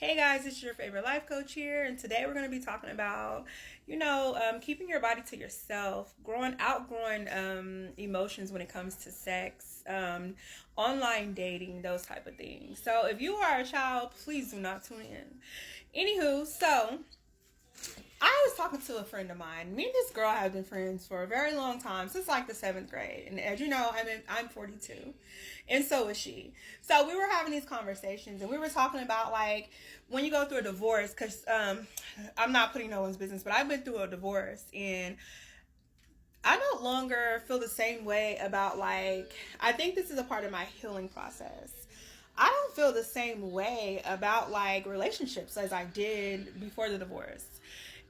Hey guys, it's your favorite life coach here, and today we're going to be talking about, keeping your body to yourself, outgrowing emotions when it comes to sex, online dating, those type of things. So if you are a child, please do not tune in. Anywho, so I was talking to a friend of mine. Me and this girl have been friends for a very long time, since like the seventh grade. And as you know, I'm 42, and so is she. So we were having these conversations, and we were talking about like when you go through a divorce, because I'm not putting no one's business, but I've been through a divorce, and I no longer feel the same way about like, I think this is a part of my healing process. I don't feel the same way about like relationships as I did before the divorce.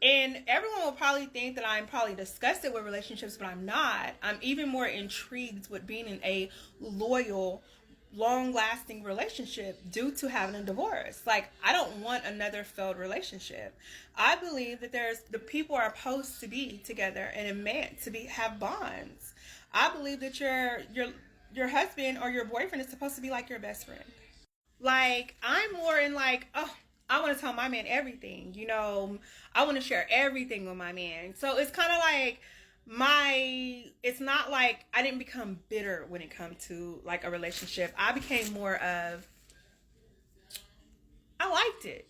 And everyone will probably think that I'm probably disgusted with relationships, but I'm not. I'm even more intrigued with being in a loyal, long-lasting relationship due to having a divorce. Like, I don't want another failed relationship. I believe that the people are supposed to be together and meant to have bonds. I believe that your husband or your boyfriend is supposed to be like your best friend. Like, I'm more in like, oh, I want to tell my man everything. I want to share everything with my man. So it's kind of like it's not like I didn't become bitter when it comes to like a relationship. I became more of, I liked it.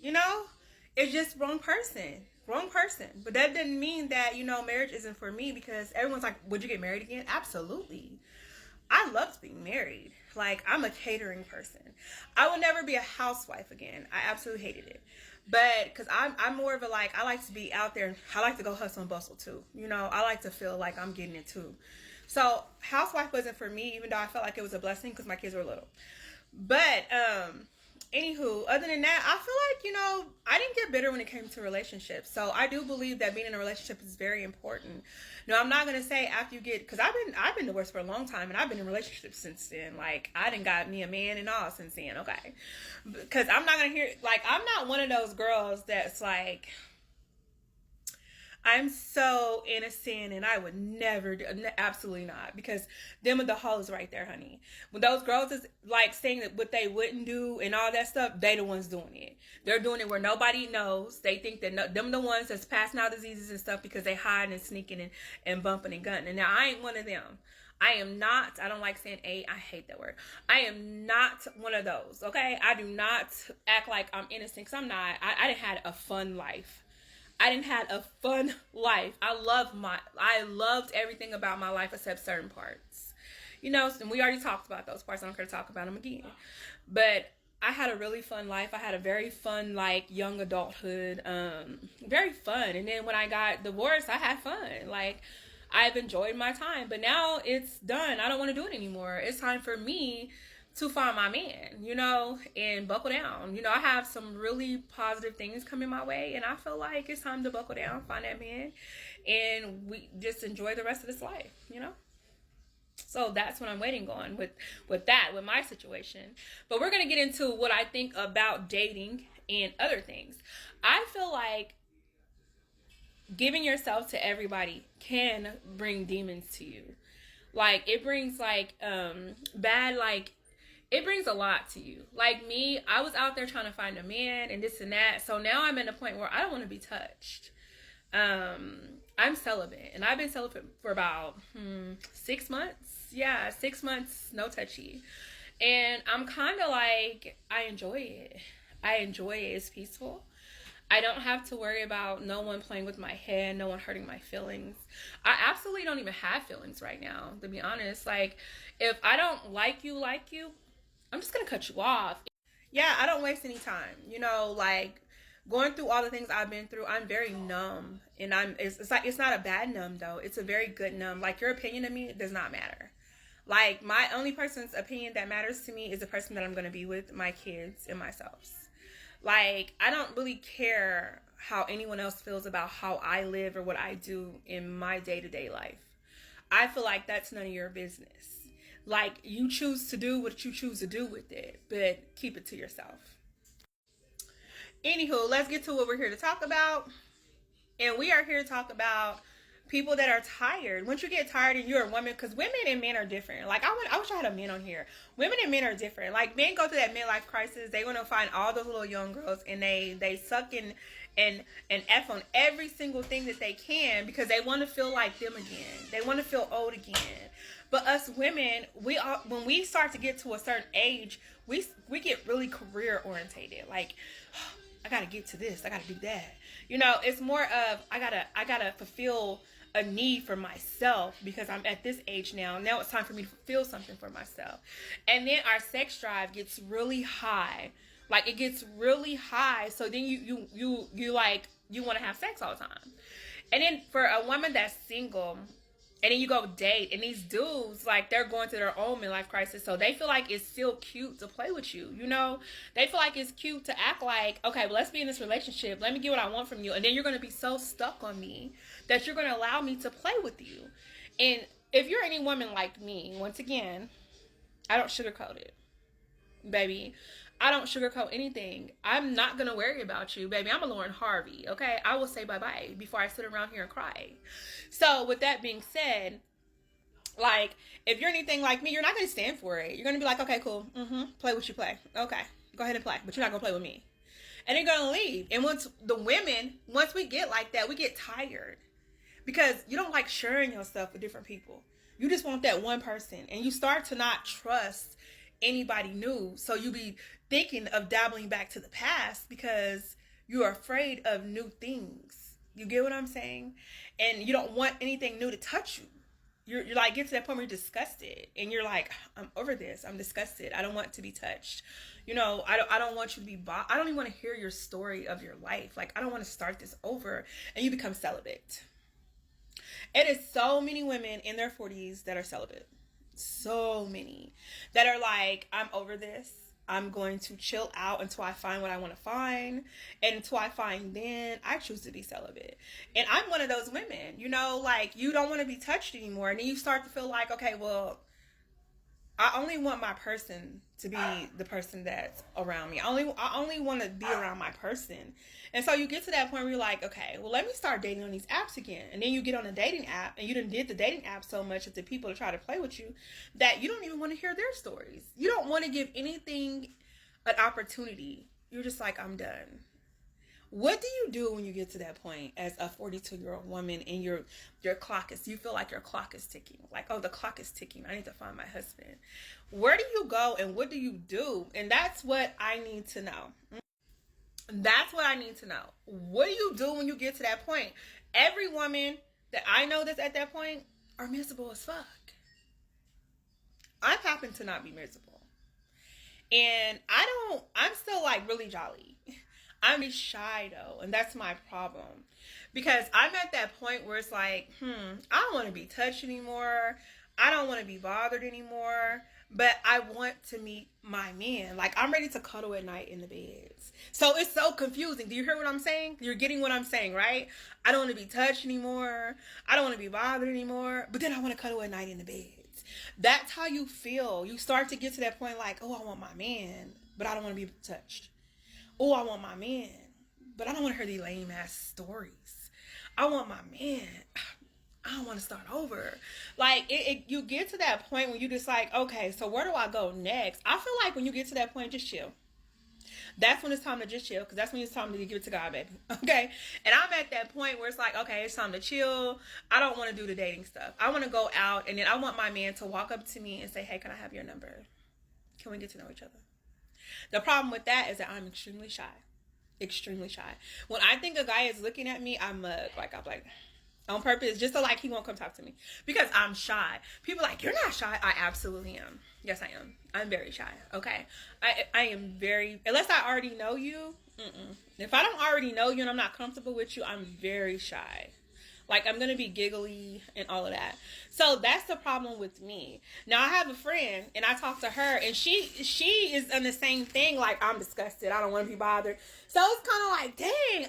It's just wrong person. Wrong person. But that didn't mean that, marriage isn't for me, because everyone's like, would you get married again? Absolutely. I loved being married. Like, I'm a catering person. I will never be a housewife again. I absolutely hated it. But because I'm more of a, like, I like to be out there. I like to go hustle and bustle too. I like to feel like I'm getting it too. So housewife wasn't for me, even though I felt like it was a blessing because my kids were little. But anywho, other than that, I feel like, I didn't get bitter when it came to relationships. So I do believe that being in a relationship is very important. No, I'm not going to say after you because I've been divorced for a long time, and I've been in relationships since then. Like, I done got me a man and all since then, okay? Because I'm not going to hear, like, I'm not one of those girls that's like, I'm so innocent and I would never do, absolutely not, because them are the hoes right there, honey. When those girls is like saying that what they wouldn't do and all that stuff, they the ones doing it. They're doing it where nobody knows. They think that them the ones that's passing out diseases and stuff because they hiding and sneaking and bumping and gunning. And now I ain't one of them. I am not, I don't like saying I hate that word. I am not one of those, okay? I do not act like I'm innocent, because I'm not. I done had a fun life. I didn't have a fun life. I loved everything about my life except certain parts. And we already talked about those parts. I don't care to talk about them again. But I had a really fun life. I had a very fun, like, young adulthood. Very fun. And then when I got divorced, I had fun. Like, I've enjoyed my time. But now it's done. I don't want to do it anymore. It's time for me to find my man, and buckle down. I have some really positive things coming my way, and I feel like it's time to buckle down, find that man, and we just enjoy the rest of this life. So that's what I'm waiting on with my situation. But we're going to get into what I think about dating and other things. I feel like giving yourself to everybody can bring demons to you. Like, it brings like bad, like, it brings a lot to you. Like me, I was out there trying to find a man and this and that. So now I'm at a point where I don't want to be touched. I'm celibate, and I've been celibate for about 6 months. Yeah, 6 months, no touchy. And I'm kind of like, I enjoy it. It's peaceful. I don't have to worry about no one playing with my head, no one hurting my feelings. I absolutely don't even have feelings right now, to be honest. Like, if I don't like you, I'm just going to cut you off. Yeah, I don't waste any time. Like, going through all the things I've been through, I'm very numb. And it's not a bad numb, though. It's a very good numb. Like, your opinion of me does not matter. Like, my only person's opinion that matters to me is the person that I'm going to be with, my kids and myself. Like, I don't really care how anyone else feels about how I live or what I do in my day-to-day life. I feel like that's none of your business. Like, you choose to do what you choose to do with it, but keep it to yourself. Anywho, let's get to what we're here to talk about. And we are here to talk about people that are tired. Once you get tired and you're a woman, because women and men are different. Like I wish I had a man on here. Women and men are different. Like men go through that midlife crisis. They want to find all those little young girls and they suck in and F on every single thing that they can because they want to feel like them again. They want to feel old again. But us women, when we start to get to a certain age, we get really career orientated. Like, I gotta get to this. I gotta do that. You know, it's more of I gotta fulfill a need for myself because I'm at this age now. Now it's time for me to fulfill something for myself. And then our sex drive gets really high. Like it gets really high. So then you like you want to have sex all the time. And then for a woman that's single, and then you go date, and these dudes, like, they're going through their own midlife crisis, so they feel like it's still cute to play with you, you know? They feel like it's cute to act like, okay, well, let's be in this relationship. Let me get what I want from you. And then you're going to be so stuck on me that you're going to allow me to play with you. And if you're any woman like me, once again, I don't sugarcoat it, baby. I don't sugarcoat anything. I'm not going to worry about you, baby. I'm a Lauren Harvey, okay? I will say bye-bye before I sit around here and cry. So with that being said, like, if you're anything like me, you're not going to stand for it. You're going to be like, okay, cool. Play what you play. Okay, go ahead and play. But you're not going to play with me. And they're going to leave. And once we get like that, we get tired. Because you don't like sharing yourself with different people. You just want that one person. And you start to not trust anybody new. So you be thinking of dabbling back to the past because you're afraid of new things. You get what I'm saying? And you don't want anything new to touch you. You're like, get to that point where you're disgusted. And you're like, I'm over this. I'm disgusted. I don't want to be touched. You know, I don't want you to be I don't even want to hear your story of your life. Like, I don't want to start this over. And you become celibate. It is so many women in their 40s that are celibate. So many that are like, I'm over this. I'm going to chill out until I find what I want to find. And until I find then, I choose to be celibate. And I'm one of those women, you know, like you don't want to be touched anymore. And then you start to feel like, okay, well, I only want my person to be the person that's around me. I only want to be around my person. And so you get to that point where you're like, okay, well, let me start dating on these apps again. And then you get on a dating app and you done did the dating app so much with the people to try to play with you that you don't even want to hear their stories. You don't want to give anything an opportunity. You're just like, I'm done. What do you do when you get to that point as a 42-year-old woman and you feel like your clock is ticking? Like, oh, the clock is ticking. I need to find my husband. Where do you go and what do you do? And that's what I need to know. That's what I need to know. What do you do when you get to that point? Every woman that I know that's at that point are miserable as fuck. I happen to not be miserable. And I'm still like really jolly. I'm shy though, and that's my problem. Because I'm at that point where it's like, I don't want to be touched anymore. I don't want to be bothered anymore. But I want to meet my man. Like, I'm ready to cuddle at night in the beds. So it's so confusing. Do you hear what I'm saying? You're getting what I'm saying, right? I don't want to be touched anymore. I don't want to be bothered anymore. But then I want to cuddle at night in the beds. That's how you feel. You start to get to that point like, oh, I want my man, but I don't want to be touched. Oh, I want my man, but I don't want to hear these lame ass stories. I want my man. I don't want to start over. Like, you get to that point when you just like, okay, so where do I go next? I feel like when you get to that point, just chill. That's when it's time to just chill, because that's when it's time to give it to God, baby. Okay? And I'm at that point where it's like, okay, it's time to chill. I don't want to do the dating stuff. I want to go out, and then I want my man to walk up to me and say, hey, can I have your number? Can we get to know each other? The problem with that is that I'm extremely shy. Extremely shy. When I think a guy is looking at me, I'm like on purpose, just so like he won't come talk to me. Because I'm shy. People are like, you're not shy. I absolutely am. Yes, I am. I'm very shy. Okay? I am very, unless I already know you, If I don't already know you and I'm not comfortable with you, I'm very shy. Like, I'm going to be giggly and all of that. So that's the problem with me. Now, I have a friend, and I talk to her, and she is on the same thing. Like, I'm disgusted. I don't want to be bothered. So it's kind of like, dang.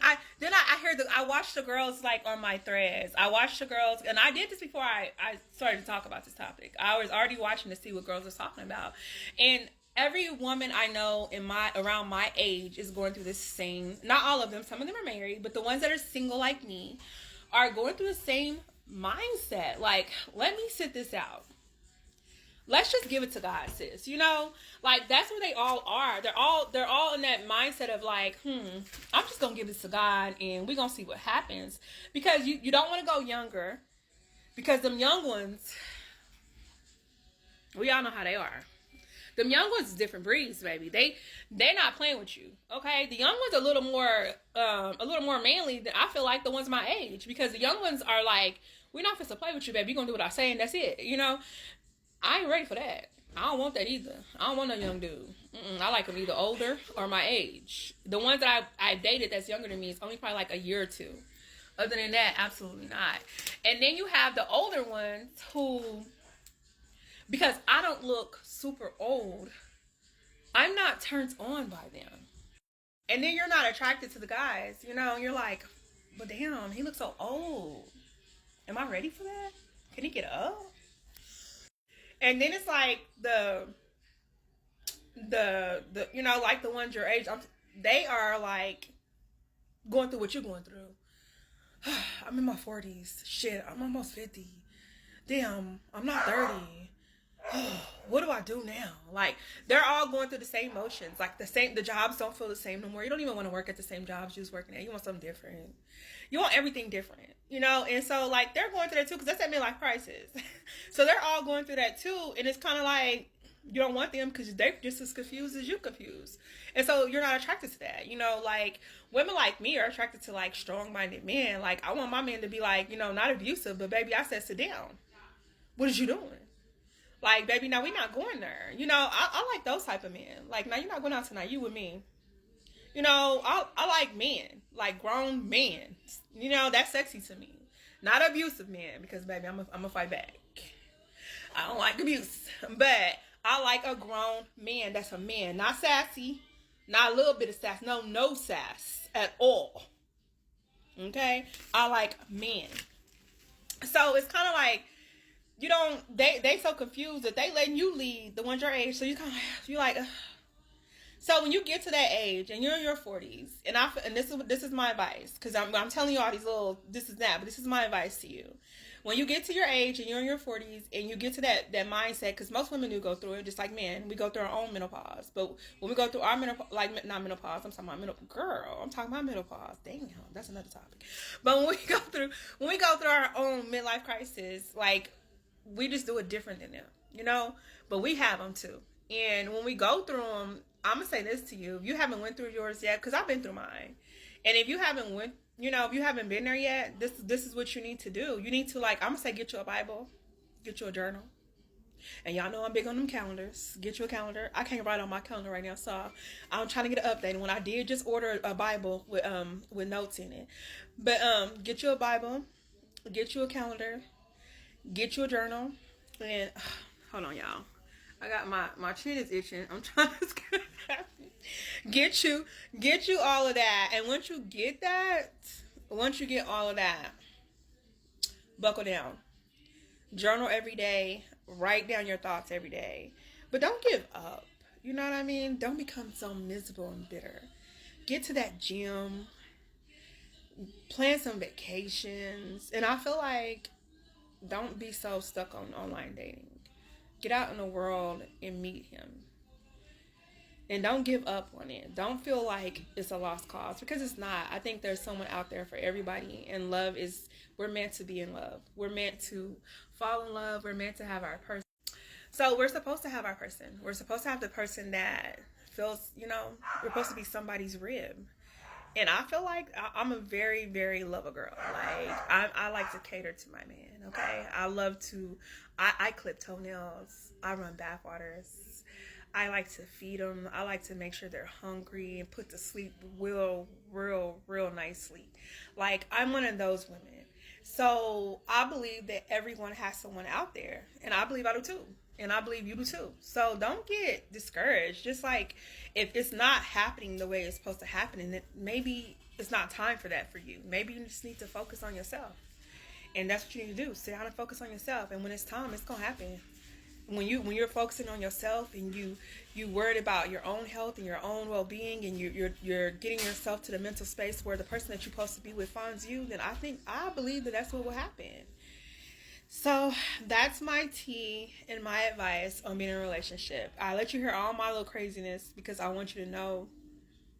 I watched the girls, like, on my threads. I watched the girls, and I did this before I started to talk about this topic. I was already watching to see what girls was talking about. And every woman I know around my age is going through this same, not all of them, some of them are married, but the ones that are single like me, are going through the same mindset. Like, let me sit this out. Let's just give it to God, sis. You know, like that's where they all are. They're all in that mindset of like, I'm just gonna give this to God and we're gonna see what happens. Because you don't want to go younger. Because them young ones, we all know how they are. Them young ones is different breeds, baby. They're not playing with you. Okay? The young ones are a little more manly than I feel like the ones my age. Because the young ones are like, we're not supposed to play with you, baby. You're gonna do what I say and that's it. You know? I ain't ready for that. I don't want that either. I don't want no young dude. I like them either older or my age. The ones that I dated that's younger than me is only probably like a year or two. Other than that, absolutely not. And then you have the older ones who, because I don't look super old, I'm not turned on by them. And then you're not attracted to the guys, you know, and you're like, but damn, he looks so old. Am I ready for that? Can he get up? And then it's like the you know, like the ones your age, they are like going through what you're going through. I'm in my 40s. Shit, I'm almost 50. Damn, I'm not 30. What do I do now? Like, they're all going through the same motions. Like, the jobs don't feel the same no more. You don't even want to work at the same jobs you was working at. You want something different. You want everything different, you know? And so, like, they're going through that too, because that's that midlife crisis. So they're all going through that too, and it's kind of like, you don't want them because they're just as confused as you confused. And so you're not attracted to that. You know, like, women like me are attracted to, like, strong-minded men. Like, I want my man to be, like, you know, not abusive, but baby, I said sit down. What is you doing? Like, baby, now we not going there. You know, I like those type of men. Like, now you're not going out tonight. You with me. You know, I like men. Like, grown men. You know, that's sexy to me. Not abusive men. Because, baby, I'm a fight back. I don't like abuse. But I like a grown man that's a man. Not sassy. Not a little bit of sass. No sass at all. Okay? I like men. So, it's kind of like, you don't, they so confused that they letting you lead the ones your age. So you're like, ugh. So when you get to that age and you're in your 40s, and this is my advice, because I'm telling you all these little this is that, but this is my advice to you. When you get to your age and you're in your 40s and you get to that mindset, because most women do go through it, just like men, we go through our own menopause. But when we go through our menopause, like not menopause, I'm talking about menopause. Damn, that's another topic. But when we go through our own midlife crisis, like, we just do it different than them, you know? But we have them too. And when we go through them, I'm going to say this to you. If you haven't went through yours yet, because I've been through mine. And if you haven't if you haven't been there yet, this is what you need to do. You need to, like, I'm going to say get you a Bible, get you a journal. And y'all know I'm big on them calendars. Get you a calendar. I can't write on my calendar right now, so I'm trying to get an update. And when I did, just order a Bible with notes in it. But get you a Bible, get you a calendar, get you a journal, and hold on, y'all. I got my chin is itching. I'm trying to get you all of that. And once you get all of that, buckle down. Journal every day. Write down your thoughts every day. But don't give up. You know what I mean? Don't become so miserable and bitter. Get to that gym. Plan some vacations. And I feel like, don't be so stuck on online dating. Get out in the world and meet him. And don't give up on it. Don't feel like it's a lost cause, because it's not. I think there's someone out there for everybody. And we're meant to be in love. We're meant to fall in love. We're meant to have our person. So we're supposed to have our person. We're supposed to have the person that feels, you know, we're supposed to be somebody's rib. And I feel like I'm a very, very lover girl. Like, I like to cater to my man, okay? I clip toenails. I run bath waters. I like to feed them. I like to make sure they're hungry and put to sleep real nice sleep. Like, I'm one of those women. So I believe that everyone has someone out there. And I believe I do too. And I believe you do too. So don't get discouraged. Just like, if it's not happening the way it's supposed to happen, and maybe it's not time for that for you. Maybe you just need to focus on yourself. And that's what you need to do. Sit down and focus on yourself. And when it's time, it's going to happen. When you're focusing on yourself and you worried about your own health and your own well-being, and you're getting yourself to the mental space where the person that you're supposed to be with finds you, then I believe that that's what will happen. So that's my tea and my advice on being in a relationship. I let you hear all my little craziness because I want you to know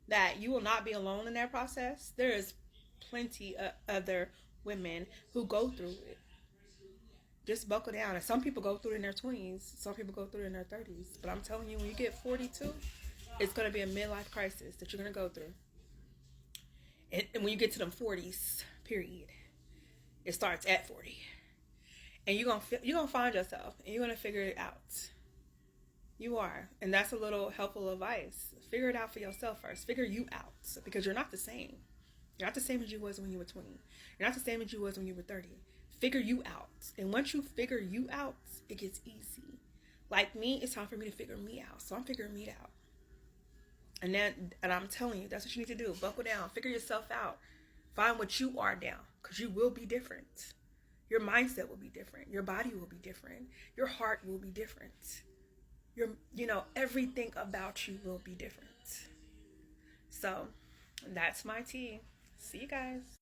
that you will not be alone in that process. There is plenty of other women who go through it. Just buckle down. And some people go through it in their 20s. Some people go through it in their 30s. But I'm telling you, when you get 42, it's going to be a midlife crisis that you're going to go through. And when you get to them 40s, period, it starts at 40. And you're gonna find yourself and you're gonna figure it out. You are. And that's a little helpful advice. Figure it out for yourself first. Figure you out. Because you're not the same. You're not the same as you was when you were 20. You're not the same as you was when you were 30. Figure you out. And once you figure you out, it gets easy. Like me, it's time for me to figure me out. So I'm figuring me out. And I'm telling you, that's what you need to do. Buckle down. Figure yourself out. Find what you are now. Because you will be different. Your mindset will be different. Your body will be different. Your heart will be different. Everything about you will be different. So that's my tea. See you guys.